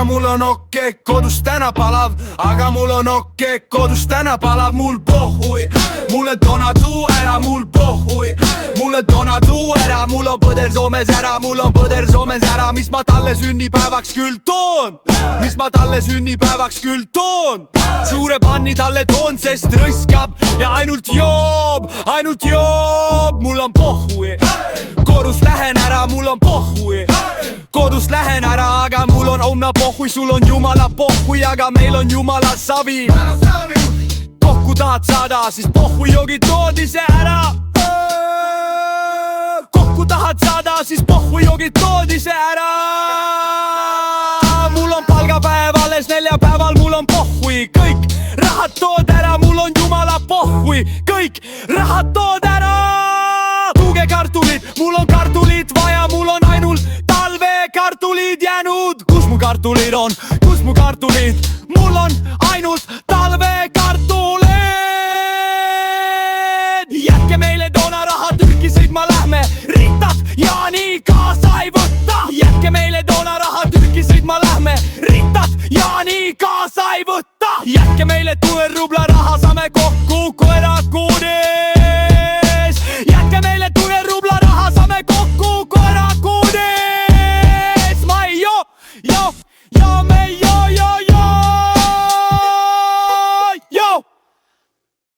mul on okei, kodus täna palav, aga mul on okei, kodus täna palav, mul pohhui. Mulle tona tuu ära, mul pohhui. Mulle tona tuu ära, mul on põder Soomes ära, mul on põder Soomes ära, mis ma talle sünnipäevaks küll toon, mis ma talle sünnipäevaks küll toon. Suure panni talle toon, sest rõskab ja ainult joob, mul on pohhui. Kodus lähen ära, mul on pohhui. Kodus lähen ära, aga mul on omna pohhui, sul on jumala pohhui, aga meil on jumala savi. Kokku tahad saada, siis pohhui joogid tood ise ära. Kokku tahad saada, siis pohhui joogid tood ise ära. Mul on palgapäev alles neljapäeval, mul on pohhui. Kõik rahad tood ära, mul on jumala pohhui. Kõik rahad tood ära. Tuugekartulid, mul on kartulid vaja, mul on ainult talvekartulid jäänud. Kus mu kartulid on, kus mu kartulid? Mul on ainult talvekartulid. Jätke meile toona raha, Türki sõitma lähme, Ritat Jaani kaasa ei võta. Jätke meile toona raha, Türki sõitma lähme, Ritat Jaani kaasa ei võta. Jätke meile 10 rubla raha, saame kokku koerakuudi.